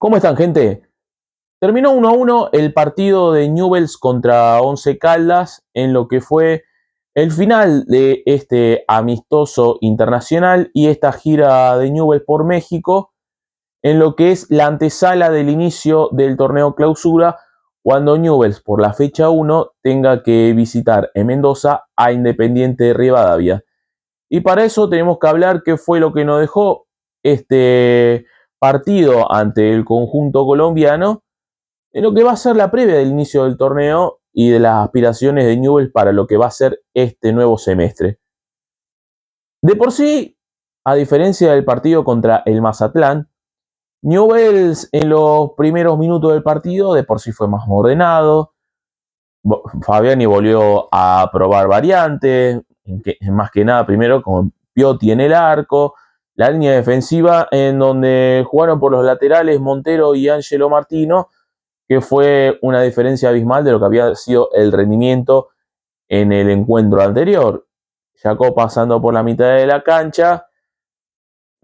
¿Cómo están, gente? Terminó 1-1 el partido de Newell's contra Once Caldas en lo que fue el final de este amistoso internacional y esta gira de Newell's por México, en lo que es la antesala del inicio del torneo clausura, cuando Newell's por la fecha 1 tenga que visitar en Mendoza a Independiente de Rivadavia. Y para eso tenemos que hablar qué fue lo que nos dejó este partido ante el conjunto colombiano en lo que va a ser la previa del inicio del torneo y de las aspiraciones de Newell's para lo que va a ser este nuevo semestre. De por sí, a diferencia del partido contra el Mazatlán, Newell's en los primeros minutos del partido de por sí fue más ordenado. Fabiani volvió a probar variantes, más que nada primero con Piotti en el arco, la línea defensiva en donde jugaron por los laterales Montero y Angelo Martino, que fue una diferencia abismal de lo que había sido el rendimiento en el encuentro anterior. Jacob pasando por la mitad de la cancha.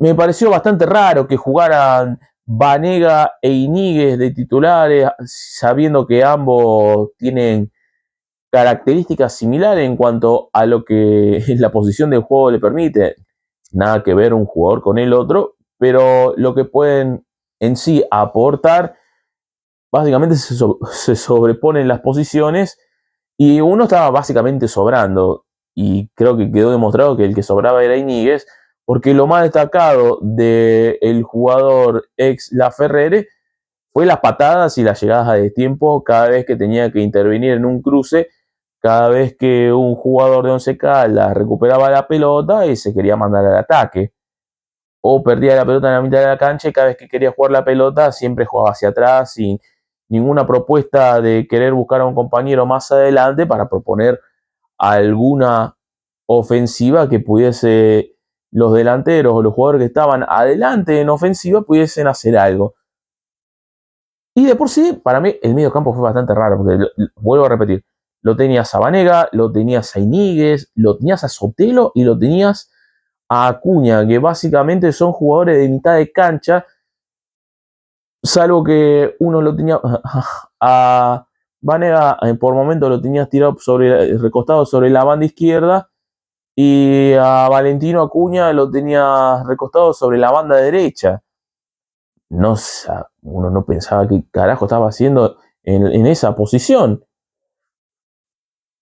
Me pareció bastante raro que jugaran Vanega e Iñiguez de titulares, sabiendo que ambos tienen características similares en cuanto a lo que la posición del juego le permite. Nada que ver un jugador con el otro, pero lo que pueden en sí aportar básicamente se sobreponen las posiciones y uno estaba básicamente sobrando. Y creo que quedó demostrado que el que sobraba era Iñiguez, porque lo más destacado del jugador ex Laferrere fue las patadas y las llegadas a destiempo cada vez que tenía que intervenir en un cruce, cada vez que un jugador de Once Caldas recuperaba la pelota y se quería mandar al ataque. O perdía la pelota en la mitad de la cancha y cada vez que quería jugar la pelota siempre jugaba hacia atrás sin ninguna propuesta de querer buscar a un compañero más adelante para proponer alguna ofensiva que pudiese los delanteros o los jugadores que estaban adelante en ofensiva pudiesen hacer algo. Y de por sí, para mí, el medio campo fue bastante raro, porque vuelvo a repetir, lo tenías a Vanega, lo tenías a Iñiguez, lo tenías a Sotelo y lo tenías a Acuña, que básicamente son jugadores de mitad de cancha, salvo que uno lo tenía a Vanega, por momento lo tenías tirado recostado sobre la banda izquierda, y a Valentino Acuña lo tenía recostado sobre la banda derecha. No, uno no pensaba qué carajo estaba haciendo en esa posición.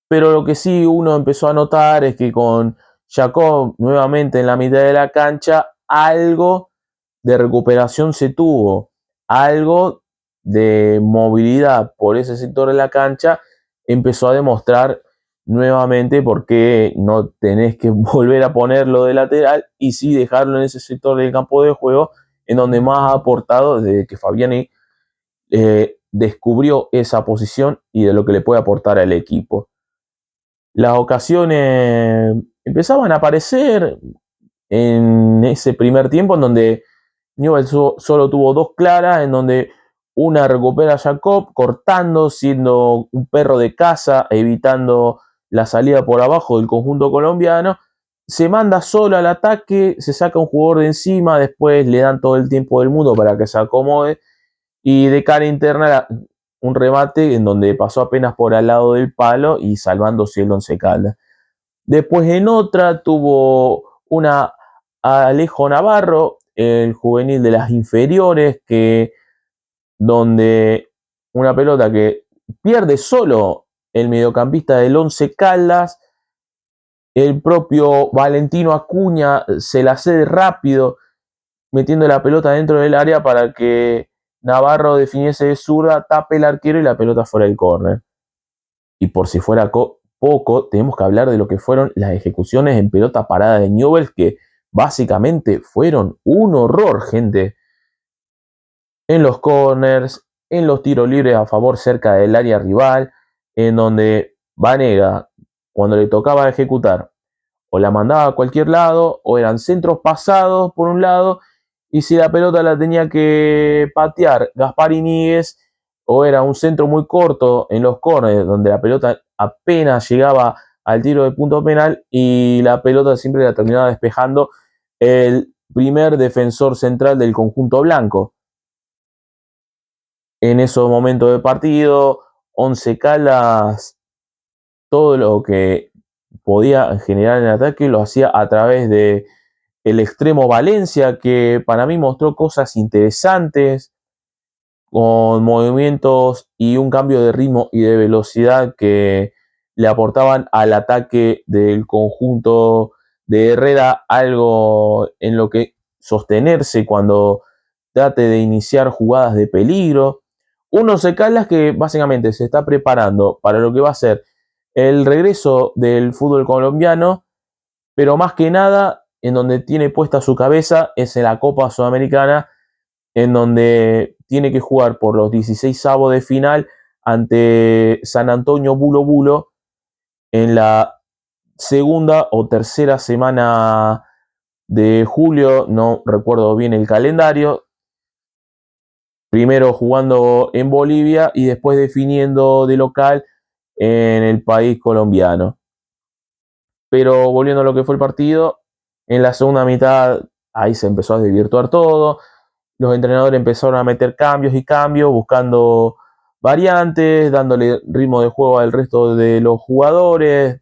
Pero lo que sí uno empezó a notar es que con Jacob nuevamente en la mitad de la cancha, algo de recuperación se tuvo, algo de movilidad por ese sector de la cancha empezó a demostrar nuevamente por qué no tenés que volver a ponerlo de lateral y sí dejarlo en ese sector del campo de juego en donde más ha aportado desde que Fabiani descubrió esa posición y de lo que le puede aportar al equipo. Las ocasiones empezaban a aparecer en ese primer tiempo en donde Newell's solo tuvo dos claras, en donde una recupera a Jacob cortando, siendo un perro de caza, evitando la salida por abajo del conjunto colombiano. Se manda solo al ataque, se saca un jugador de encima, después le dan todo el tiempo del mundo para que se acomode y de cara interna un remate en donde pasó apenas por al lado del palo y salvándose el Once Caldas. Después en otra tuvo una Alejo Navarro, el juvenil de las inferiores, que donde una pelota que pierde solo el mediocampista del Once Caldas, el propio Valentino Acuña se la cede rápido, metiendo la pelota dentro del área para que Navarro definiese de zurda, tape el arquero y la pelota fuera del córner. Y por si fuera poco, tenemos que hablar de lo que fueron las ejecuciones en pelota parada de Newell's, que básicamente fueron un horror, gente. En los corners, en los tiros libres a favor cerca del área rival, en donde Vanega, cuando le tocaba ejecutar, o la mandaba a cualquier lado, o eran centros pasados por un lado, y si la pelota la tenía que patear Gaspar Iñiguez, o era un centro muy corto en los corners, donde la pelota apenas llegaba al tiro de punto penal, y la pelota siempre la terminaba despejando el primer defensor central del conjunto blanco. en esos momentos de partido, Once Caldas, todo lo que podía generar en el ataque lo hacía a través de el extremo Valencia, que para mí mostró cosas interesantes, con movimientos y un cambio de ritmo y de velocidad que le aportaban al ataque del conjunto de Herrera algo en lo que sostenerse cuando trate de iniciar jugadas de peligro. Uno se Caldas que básicamente se está preparando para lo que va a ser el regreso del fútbol colombiano, pero más que nada en donde tiene puesta su cabeza es en la Copa Sudamericana, en donde tiene que jugar por los 16avos de final ante San Antonio Bulo Bulo en la segunda o tercera semana de julio, no recuerdo bien el calendario, primero jugando en Bolivia y después definiendo de local en el país colombiano. Pero volviendo a lo que fue el partido, en la segunda mitad ahí se empezó a desvirtuar todo, los entrenadores empezaron a meter cambios y cambios, buscando variantes, dándole ritmo de juego al resto de los jugadores.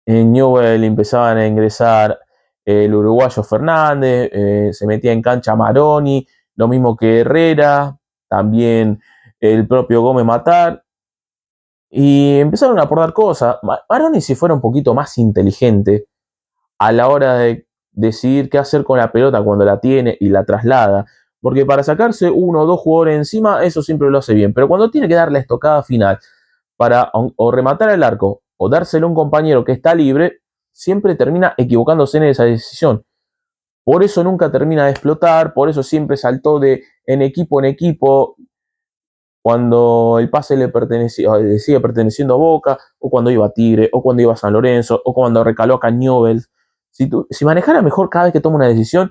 En Newell empezaban a ingresar el uruguayo Fernández, se metía en cancha Maroni, lo mismo que Herrera, también el propio Gómez Matar, y empezaron a aportar cosas. Maroni, si fuera un poquito más inteligente a la hora de decidir qué hacer con la pelota cuando la tiene y la traslada, porque para sacarse uno o dos jugadores encima, eso siempre lo hace bien, pero cuando tiene que dar la estocada final para o rematar el arco o dárselo a un compañero que está libre, siempre termina equivocándose en esa decisión. Por eso nunca termina de explotar, por eso siempre saltó de en equipo cuando el pase le sigue perteneciendo a Boca, o cuando iba a Tigre, o cuando iba a San Lorenzo, o cuando recaló a Newell's. Si manejara mejor cada vez que toma una decisión,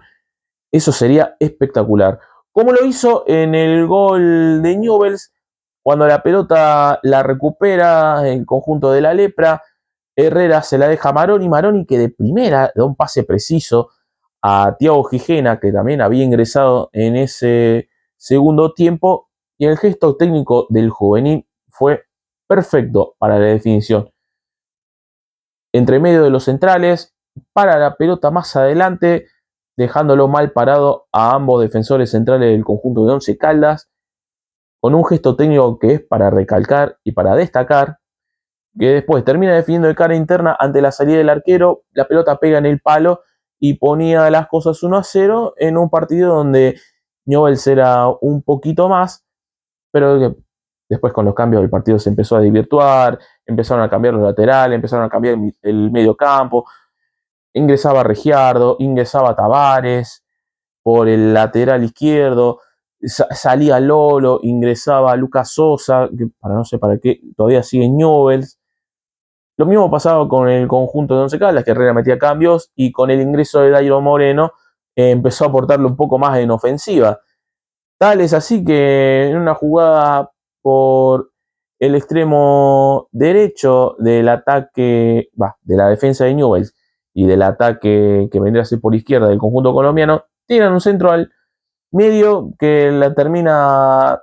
eso sería espectacular. Como lo hizo en el gol de Newell's, cuando la pelota la recupera en conjunto de la Lepra, Herrera se la deja a Maroni, Maroni que de primera da un pase preciso a Thiago Gijena, que también había ingresado en ese segundo tiempo, y el gesto técnico del juvenil fue perfecto para la definición. Entre medio de los centrales, para la pelota más adelante, dejándolo mal parado a ambos defensores centrales del conjunto de Once Caldas, con un gesto técnico que es para recalcar y para destacar, que después termina definiendo de cara interna ante la salida del arquero, la pelota pega en el palo y ponía las cosas 1-0 en un partido donde Newell's era un poquito más, pero después con los cambios el partido se empezó a desvirtuar, empezaron a cambiar los laterales, empezaron a cambiar el medio campo, ingresaba Regiardo, ingresaba Tavares por el lateral izquierdo, salía Lolo, ingresaba Lucas Sosa, que para no sé para qué todavía sigue Newell's. Lo mismo pasaba con el conjunto de Once Caldas, que Herrera metía cambios, y con el ingreso de Dairo Moreno empezó a aportarle un poco más en ofensiva. Tal es así que en una jugada por el extremo derecho del ataque, de la defensa de Newell's y del ataque que vendría a ser por izquierda del conjunto colombiano, tiran un centro al medio que la termina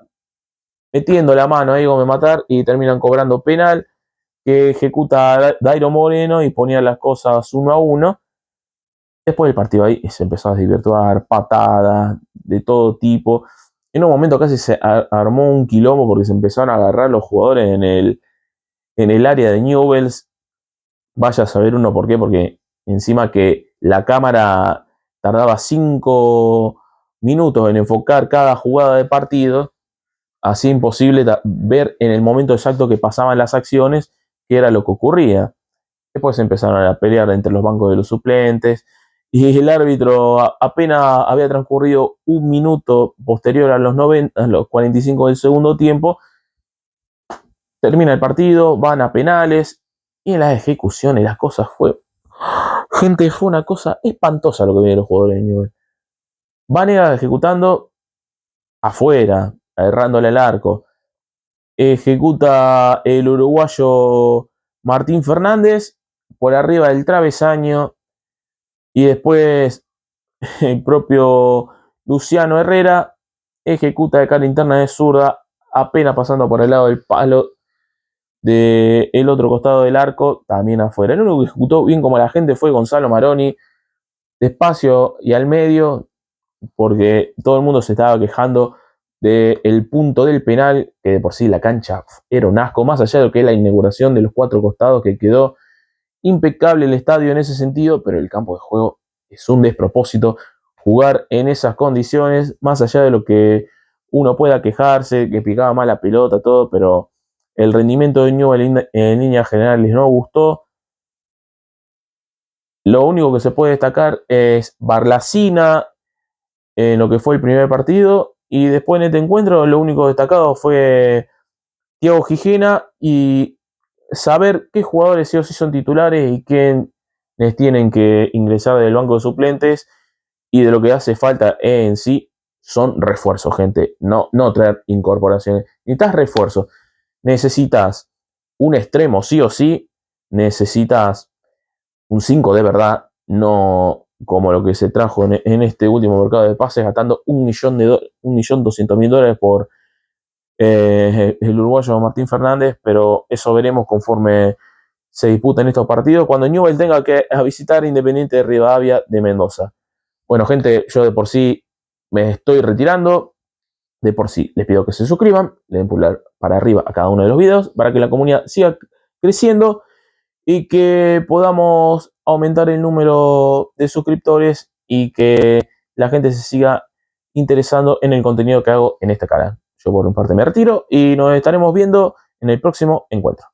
metiendo la mano a Gómez Matar y terminan cobrando penal que ejecuta Dairo Moreno y ponía las cosas 1-1. Después del partido ahí se empezó a desvirtuar, patadas de todo tipo. En un momento casi se armó un quilombo porque se empezaron a agarrar los jugadores en el área de Newell's. Vaya a saber uno por qué, porque encima que la cámara tardaba 5 minutos en enfocar cada jugada de partido, así imposible ver en el momento exacto que pasaban las acciones qué era lo que ocurría. Después empezaron a pelear entre los bancos de los suplentes y el árbitro apenas había transcurrido un minuto posterior a los 45 del segundo tiempo, termina el partido, van a penales y en las ejecuciones las cosas fue... Gente, fue una cosa espantosa lo que vieron los jugadores de Newell. Vanega ejecutando afuera, errándole el arco. Ejecuta el uruguayo Martín Fernández por arriba del travesaño y después el propio Luciano Herrera ejecuta de cara interna de zurda, apenas pasando por el lado del palo del otro costado del arco, también afuera. El único que ejecutó bien como la gente fue Gonzalo Maroni, despacio y al medio, porque todo el mundo se estaba quejando del punto del penal, que de por sí la cancha era un asco, más allá de lo que es la inauguración de los 4 costados, que quedó impecable el estadio en ese sentido, pero el campo de juego es un despropósito. Jugar en esas condiciones, más allá de lo que uno pueda quejarse, que picaba mal la pelota, todo, pero el rendimiento de Newell en líneas generales no gustó. Lo único que se puede destacar es Barlacina en lo que fue el primer partido, y después en este encuentro lo único destacado fue Thiago Gijena, y saber qué jugadores sí o sí son titulares y quiénes tienen que ingresar del banco de suplentes, y de lo que hace falta en sí son refuerzos, gente. No traer incorporaciones. Necesitas refuerzos. Necesitas un extremo sí o sí. Necesitas un 5 de verdad. No como lo que se trajo en este último mercado de pases, gastando $1.200.000 por el uruguayo Martín Fernández, pero eso veremos conforme se disputen estos partidos, cuando Newell tenga que visitar Independiente de Rivadavia de Mendoza. Bueno, gente, yo de por sí me estoy retirando. De por sí les pido que se suscriban, le den pulgar para arriba a cada uno de los videos para que la comunidad siga creciendo y que podamos aumentar el número de suscriptores y que la gente se siga interesando en el contenido que hago en este canal. Yo por mi parte me retiro y nos estaremos viendo en el próximo encuentro.